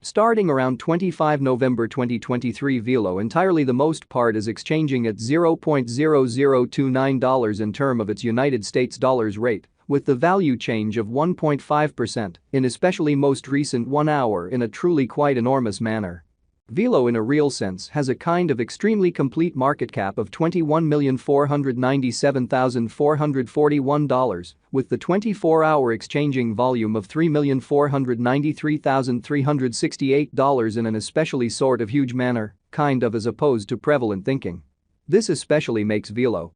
Starting around 25 November 2023, Velo entirely the most part is exchanging at $0.0029 in term of its United States dollars rate, with the value change of 1.5% in especially most recent 1 hour in a truly quite enormous manner. Velo in a real sense has a kind of extremely complete market cap of $21,497,441, with the 24-hour exchanging volume of $3,493,368 in an especially sort of huge manner, kind of as opposed to prevalent thinking. This especially makes Velo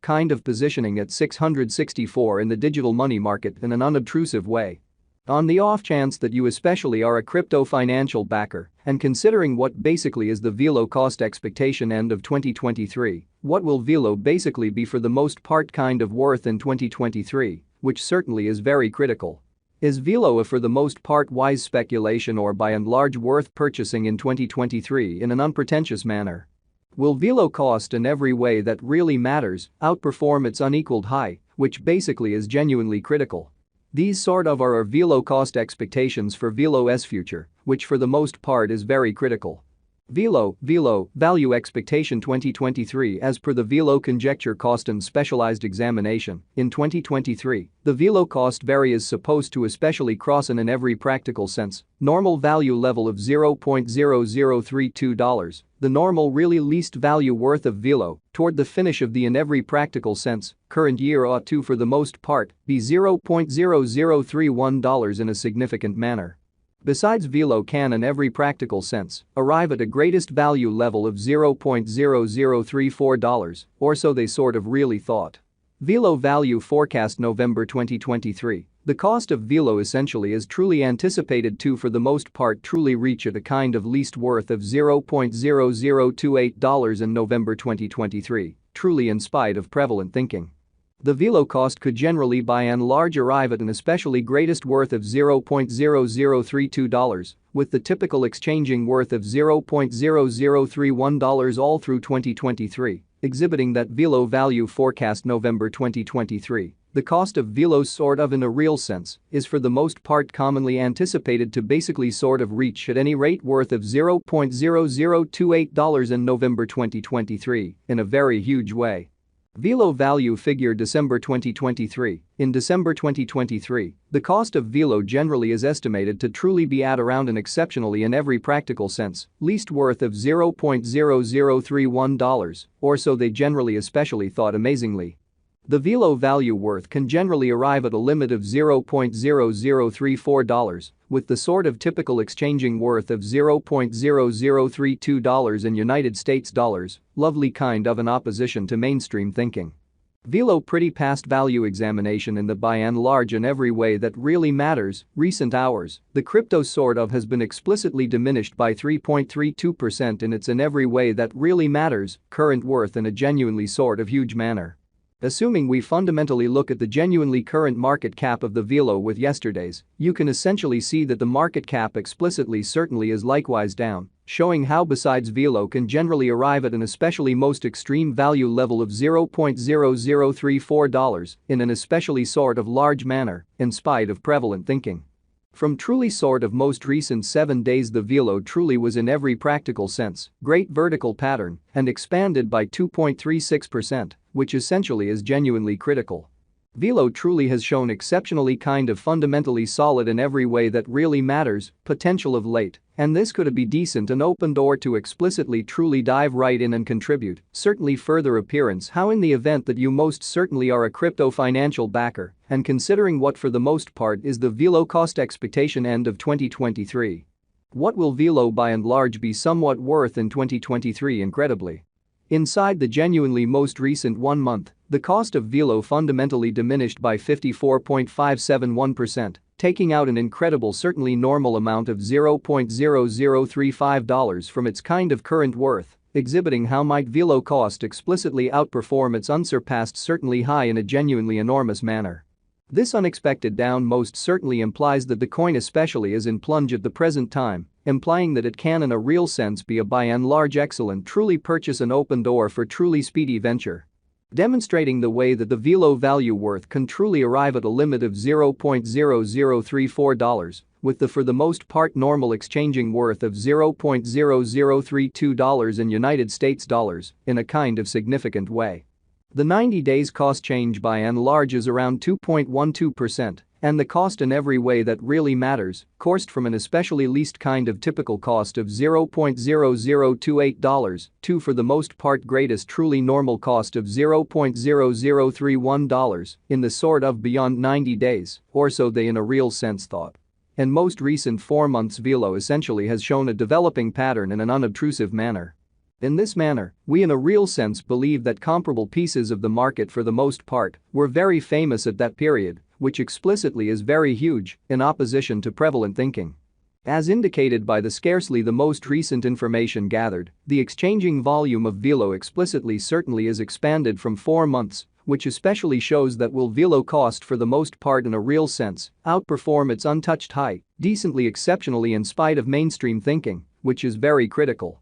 kind of positioning at 664 in the digital money market in an unobtrusive way. On the off chance that you especially are a crypto financial backer and considering what basically is the Velo cost expectation end of 2023, what will Velo basically be for the most part kind of worth in 2023, which certainly is very critical. Is Velo a for the most part wise speculation or by and large worth purchasing in 2023 in an unpretentious manner? Will Velo cost in every way that really matters outperform its unequaled high, which basically is genuinely critical? These sort of are our Velo cost expectations for Velo's future, which for the most part is very critical. Velo value expectation 2023 as per the Velo conjecture cost and specialized examination. In 2023, the Velo cost value is supposed to especially cross in every practical sense normal value level of $0.0032, the normal really least value worth of Velo, toward the finish of the in every practical sense current year ought to for the most part be $0.0031 in a significant manner. Besides, Velo can in every practical sense arrive at a greatest value level of $0.0034, or so they sort of really thought. Velo value forecast November 2023. The cost of Velo essentially is truly anticipated to for the most part truly reach at a kind of least worth of $0.0028 in November 2023, truly in spite of prevalent thinking. The Velo cost could generally by and large arrive at an especially greatest worth of $0.0032, with the typical exchanging worth of $0.0031 all through 2023, exhibiting that Velo value forecast November 2023. The cost of Velo sort of in a real sense is for the most part commonly anticipated to basically sort of reach at any rate worth of $0.0028 in November 2023 in a very huge way. Velo value figure December 2023. In December 2023, the cost of Velo generally is estimated to truly be at around an exceptionally in every practical sense least worth of $0.0031, or so they generally especially thought amazingly. The Velo value worth can generally arrive at a limit of $0.0034, with the sort of typical exchanging worth of $0.0032 in United States dollars, lovely kind of an opposition to mainstream thinking. Velo pretty past value examination in the by and large in every way that really matters, recent hours, the crypto sort of has been explicitly diminished by 3.32% in its in every way that really matters, current worth in a genuinely sort of huge manner. Assuming we fundamentally look at the genuinely current market cap of the Velo with yesterday's, you can essentially see that the market cap explicitly certainly is likewise down, showing how besides Velo can generally arrive at an especially most extreme value level of $0.0034 in an especially sort of large manner, in spite of prevalent thinking. From truly sort of most recent 7 days the Velo truly was in every practical sense great vertical pattern and expanded by 2.36%, which essentially is genuinely critical. Velo truly has shown exceptionally kind of fundamentally solid in every way that really matters, potential of late, and this could be decent an open door to explicitly truly dive right in and contribute, certainly further appearance how in the event that you most certainly are a crypto financial backer and considering what for the most part is the Velo cost expectation end of 2023. What will Velo by and large be somewhat worth in 2023 incredibly? Inside the genuinely most recent 1 month, the cost of Velo fundamentally diminished by 54.571%, taking out an incredible certainly normal amount of $0.0035 from its kind of current worth, exhibiting how might Velo cost explicitly outperform its unsurpassed certainly high in a genuinely enormous manner. This unexpected down most certainly implies that the coin especially is in plunge at the present time, implying that it can in a real sense be a by and large excellent truly purchase an open door for truly speedy venture. Demonstrating the way that the Velo value worth can truly arrive at a limit of $0.0034, with the for the most part normal exchanging worth of $0.0032 in United States dollars in a kind of significant way. The 90 days cost change by and large is around 2.12%, and the cost in every way that really matters, coursed from an especially least kind of typical cost of $0.0028 to for the most part greatest truly normal cost of $0.0031 in the sort of beyond 90 days, or so they in a real sense thought. In most recent 4 months Velo essentially has shown a developing pattern in an unobtrusive manner. In this manner, we in a real sense believe that comparable pieces of the market for the most part were very famous at that period, which explicitly is very huge in opposition to prevalent thinking. As indicated by the scarcely the most recent information gathered, the exchanging volume of Velo explicitly certainly is expanded from 4 months, which especially shows that will Velo cost for the most part in a real sense outperform its untouched high, decently exceptionally in spite of mainstream thinking, which is very critical.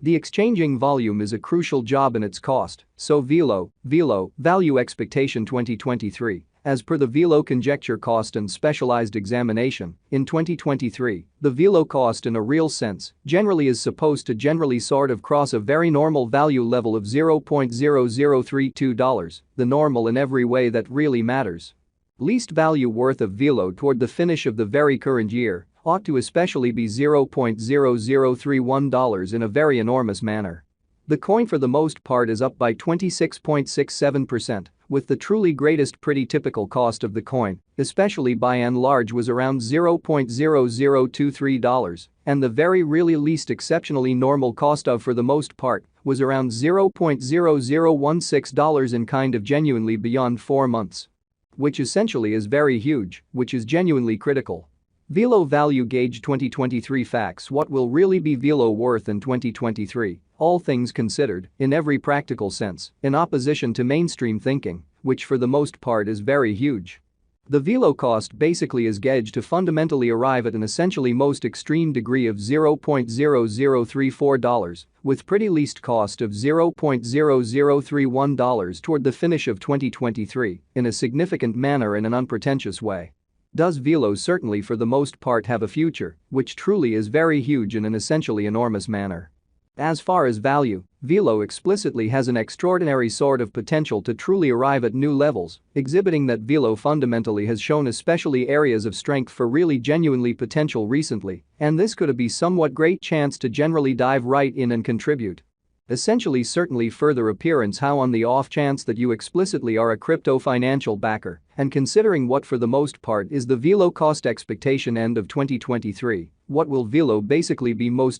The exchanging volume is a crucial job in its cost, so Velo value expectation 2023. As per the Velo conjecture cost and specialized examination, in 2023, the Velo cost in a real sense generally is supposed to generally sort of cross a very normal value level of $0.0032, the normal in every way that really matters. Least value worth of Velo toward the finish of the very current year ought to especially be $0.0031 in a very enormous manner. The coin for the most part is up by 26.67%, with the truly greatest pretty typical cost of the coin, especially by and large was around $0.0023, and the very really least exceptionally normal cost of for the most part was around $0.0016 in kind of genuinely beyond 4 months. Which essentially is very huge, which is genuinely critical. Velo Value Gauge 2023 Facts. What will really be Velo worth in 2023, all things considered, in every practical sense, in opposition to mainstream thinking, which for the most part is very huge. The Velo cost basically is gauged to fundamentally arrive at an essentially most extreme degree of $0.0034, with pretty least cost of $0.0031 toward the finish of 2023, in a significant manner in an unpretentious way. Does Velo certainly for the most part have a future, which truly is very huge in an essentially enormous manner? As far as value, Velo explicitly has an extraordinary sort of potential to truly arrive at new levels, exhibiting that Velo fundamentally has shown especially areas of strength for really genuinely potential recently, and this could be somewhat great chance to generally dive right in and contribute. Essentially certainly further appearance how on the off chance that you explicitly are a crypto financial backer, and considering what for the most part is the Velo cost expectation end of 2023, what will Velo basically be most